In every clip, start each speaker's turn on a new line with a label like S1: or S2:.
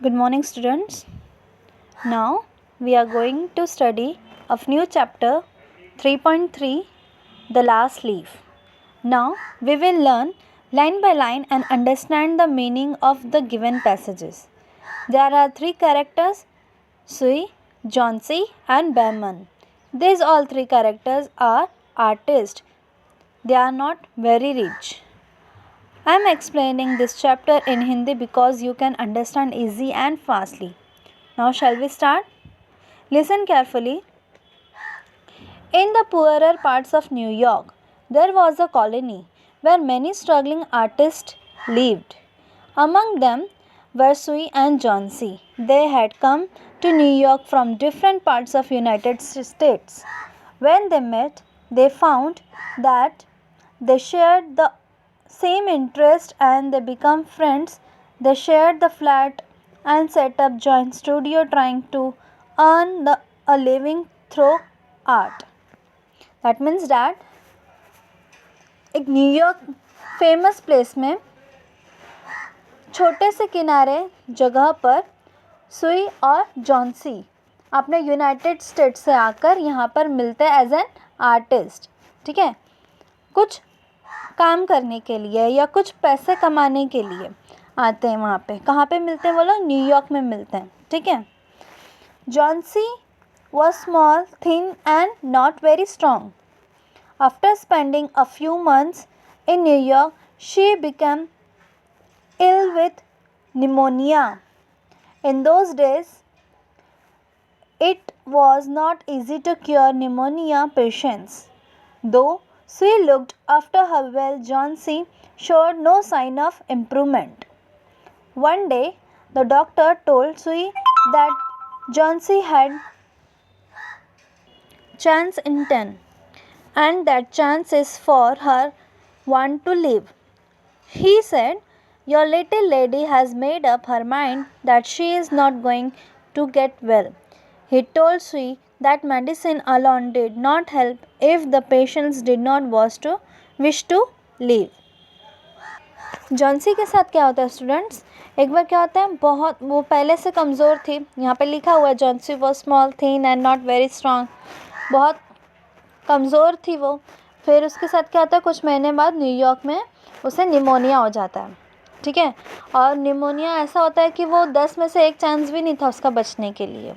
S1: Good morning, students. Now we are going to study of new chapter 3.3, The Last Leaf. Now we will learn line by line and understand the meaning of the given passages. There are three characters, Sui, Johnsy and Behrman. These all three characters are artists. They are not very rich. I am explaining this chapter in Hindi because you can understand easy and fastly. Now shall we start? Listen carefully. In the poorer parts of New York, there was a colony where many struggling artists lived. Among them were Sui and Johnsy. They had come to New York from different parts of United States. When they met, they found that they shared the same interest and they become friends. They shared the flat and set up joint studio trying to earn a living through art. That means that एक New York famous place में छोटे से किनारे जगह पर सुई और Johnsy अपने यूनाइटेड स्टेट्स से आकर यहाँ पर मिलते हैं एज एन आर्टिस्ट. ठीक है, कुछ काम करने के लिए या कुछ पैसे कमाने के लिए आते हैं वहाँ पे. कहाँ पे मिलते हैं वो लोग? न्यूयॉर्क में मिलते हैं. ठीक है. Johnsy was small, thin and not very strong. After spending a few months in New York, she became ill with pneumonia. In those days, it was not easy to cure pneumonia patients. Though she looked after her well, Johnsy showed no sign of improvement. One day, the doctor told Sui that Johnsy had chance in 10 and that chance is for her one to live. He said, "Your little lady has made up her mind that she is not going to get well." He told Sui that medicine alone did not help if the patients did not wish to live. Johnsy के साथ क्या होता है students? एक बार क्या होता है, बहुत वो पहले से कमज़ोर थी. यहाँ पे लिखा हुआ है Johnsy was small, thin and not very strong. बहुत कमज़ोर थी वो. फिर उसके साथ क्या होता है, कुछ महीने बाद न्यूयॉर्क में उसे निमोनिया हो जाता है. ठीक है, और निमोनिया ऐसा होता है कि वो 10 में से 1 चांस भी नहीं था उसका बचने के लिए.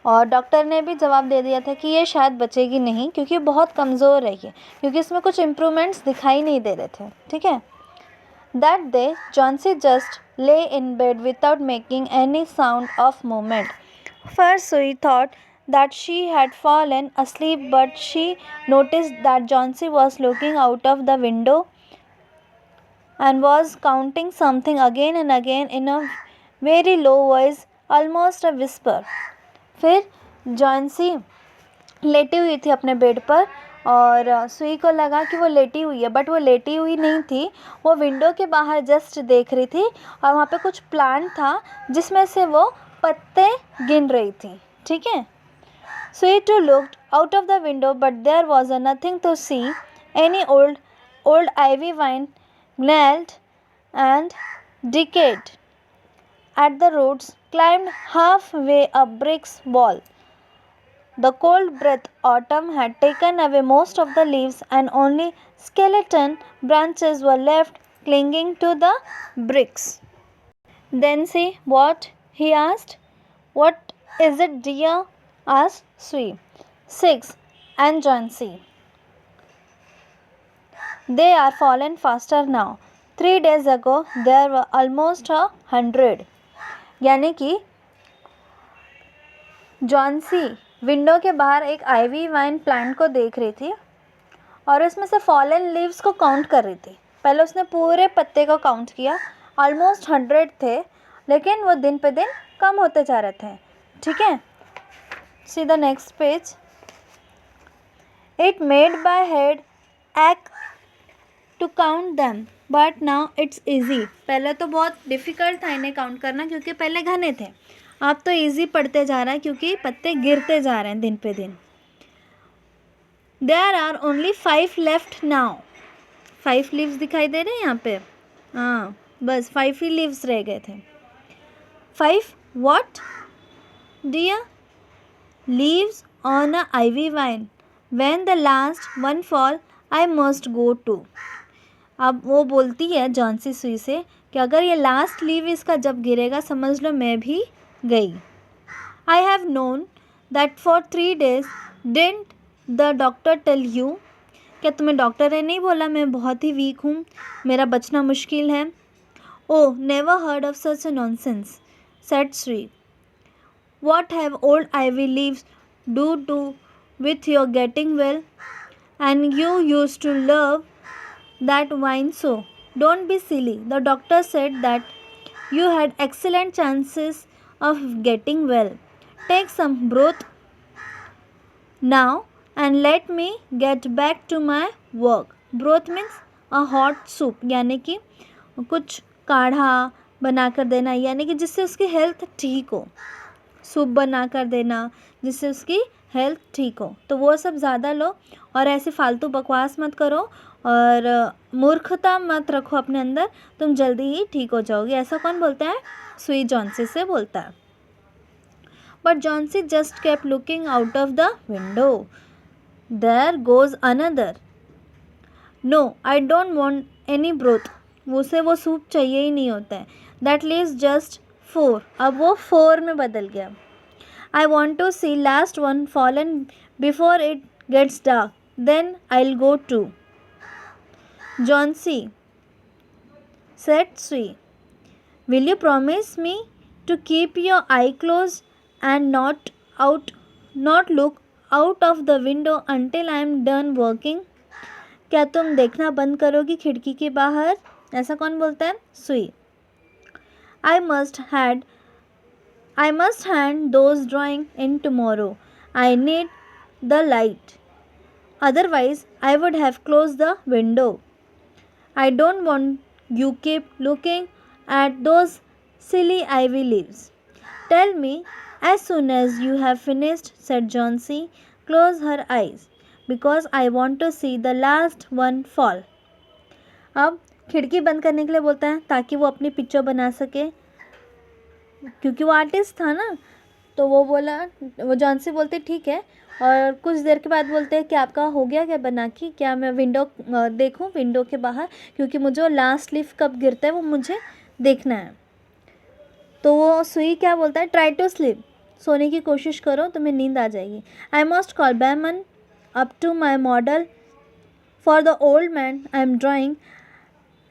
S1: और डॉक्टर ने भी जवाब दे दिया था कि ये शायद बचेगी नहीं क्योंकि बहुत कमज़ोर है ये, क्योंकि इसमें कुछ इम्प्रूवमेंट्स दिखाई नहीं दे रहे थे. ठीक है. That day, Johnsy just lay in bed without making any sound of movement. First, Sui thought that she had fallen asleep, but she noticed that Johnsy was looking out of the window and was counting something again and again in a very low voice, almost a whisper. फिर Johnsy लेटी हुई थी अपने bed पर और सुई को लगा कि वो लेटी हुई है, बट वो लेटी हुई नहीं थी. वो विंडो के बाहर जस्ट देख रही थी और वहाँ पे कुछ प्लांट था जिसमें से वो पत्ते गिन रही थी. ठीक है. Sue too looked out of the window but there was nothing to see. Any old ivy vine gnarled and decayed at the roots climbed halfway up brick wall. The cold breath autumn had taken away most of the leaves and only skeleton branches were left clinging to the bricks. Then see what? He asked. What is it, dear? Asked Sui. 6. And Johnsy. They are fallen faster now. 3 days ago there were almost 100. यानी कि Johnsy window के बाहर एक ivy wine plant को देख रही थी और उसमें से फॉलन लीव्स को काउंट कर रही थी. पहले उसने पूरे पत्ते को काउंट किया, ऑलमोस्ट 100 थे, लेकिन वो दिन पे दिन कम होते जा रहे थे. ठीक है. See the next page. It made by head act to count them but now it's easy. पहले तो बहुत डिफ़िकल्ट था इन्हें काउंट करना क्योंकि पहले घने थे. अब तो इजी पड़ते जा रहा है क्योंकि पत्ते गिरते जा रहे हैं दिन पे दिन. There are only 5 left now. 5 leaves दिखाई दे रहे हैं यहाँ पे. हाँ, बस 5 ही लीव्स रह गए थे. 5. What? Dear, leaves on a ivy vine. When the last one fall, I must go too. अब वो बोलती है जॉन्सी सुई से कि अगर ये लास्ट लीव इसका जब गिरेगा समझ लो मैं भी गई. I have known that for 3 days. Didn't the doctor tell you? क्या तुम्हें डॉक्टर ने नहीं बोला मैं बहुत ही वीक हूँ, मेरा बचना मुश्किल है? Oh, never heard of such a nonsense, said Sri. What have old ivy leaves do with your getting well? And you used to love that wine so. Don't be silly. The doctor said that you had excellent chances of getting well. Take some broth now and let me get back to my work. Broth means a hot soup, यानी कि कुछ काढ़ा बना कर देना, यानी कि जिससे उसकी हेल्थ ठीक हो. सूप बना कर देना जिससे उसकी हेल्थ ठीक हो. तो वो सब ज़्यादा लो और ऐसे फालतू बकवास मत करो और मूर्खता मत रखो अपने अंदर, तुम जल्दी ही ठीक हो जाओगे. ऐसा कौन बोलता है? सुई जॉन्सी से बोलता है. But Johnsy just kept looking out of the window. There goes another. No, I don't want any broth. उसे वो सूप चाहिए ही नहीं होता है. That leaves just 4. अब वो 4 में बदल गया. I want to see last one fallen before it gets dark. Then I'll go too. Johnsy, said Sui, will you promise me to keep your eye closed and not look out of the window until I am done working? क्या तुम देखना बंद करोगी खिड़की के बाहर? ऐसा कौन बोलता है? सुई. I must hand those drawings in tomorrow. I need the light. Otherwise, I would have closed the window. I don't want you keep looking at those silly ivy leaves. Tell me as soon as you have finished, said Johnsy. Close her eyes, because I want to see the last one fall. अब खिड़की बंद करने के लिए बोलता है ताकि वो अपनी पिक्चर बना सके, क्योंकि वो आर्टिस्ट था ना. तो वो बोला, वो जॉन्सी बोलते ठीक है. और कुछ देर के बाद बोलते हैं कि आपका हो गया क्या बना के? क्या मैं विंडो देखूं विंडो के बाहर, क्योंकि मुझे वो लास्ट लीफ कब गिरता है वो मुझे देखना है. तो वो सुई क्या बोलता है? Try to sleep. सोने की कोशिश करो, तुम्हें नींद आ जाएगी. I must call Behrman up to my model for the old man I am drawing.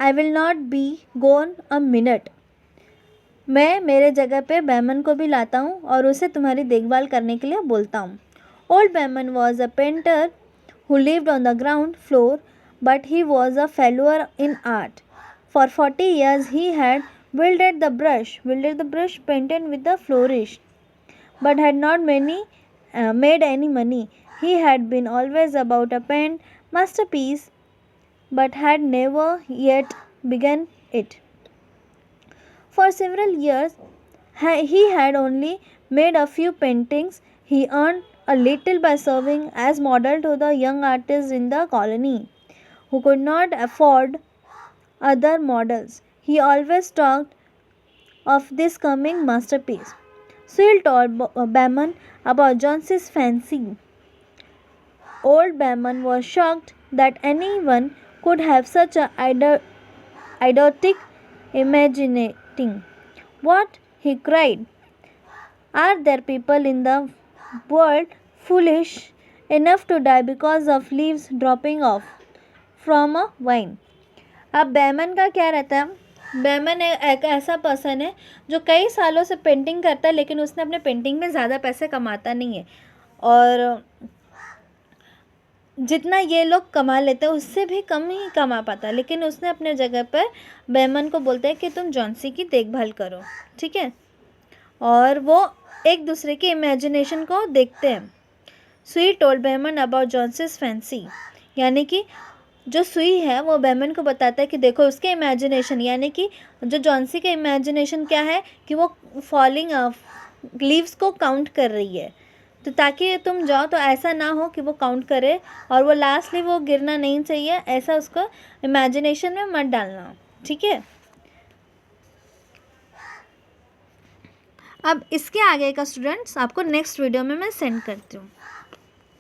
S1: I will not be gone a minute. मैं मेरे जगह पे बैमन को भी लाता हूँ और उसे तुम्हारी देखभाल करने के लिए बोलता हूँ. Old Beaman was a painter who lived on the ground floor, but he was a फेलोअर in art. For 40 years he had wielded the brush painted with the flourish, but had not made any money. He had been always about a paint masterpiece, but had never yet begun it. For several years, he had only made a few paintings. He earned a little by serving as model to the young artists in the colony who could not afford other models. He always talked of this coming masterpiece. Sewell told Behrman about Johnson's fancy. Old Behrman was shocked that anyone could have such a idiotic imagining. What? He cried. Are there people in the world foolish enough to die because of leaves dropping off from a vine? अब Beaman का क्या रहता है? Beaman एक ऐसा person है जो कई सालों से पेंटिंग करता है, लेकिन उसने अपने पेंटिंग में ज़्यादा पैसे कमाता नहीं है, और जितना ये लोग कमा लेते हैं उससे भी कम ही कमा पाता. लेकिन उसने अपने जगह पर बैमन को बोलते हैं कि तुम जॉन्सी की देखभाल करो, ठीक है. और वो एक दूसरे की इमेजिनेशन को देखते हैं. सुई told Beaman about Johnsy's fancy, यानी कि जो सुई है वो बैमन को बताता है कि देखो उसके इमेजिनेशन, यानी कि जो जॉन्सी का इमेजिनेशन क्या है कि वो फॉलिंग लीव्स को काउंट कर रही है. तो ताकि तुम जाओ तो ऐसा ना हो कि वो काउंट करे और वो लास्टली वो गिरना नहीं चाहिए, ऐसा उसको इमेजिनेशन में मत डालना, ठीक है. अब इसके आगे का स्टूडेंट्स आपको नेक्स्ट वीडियो में मैं सेंड करती हूँ।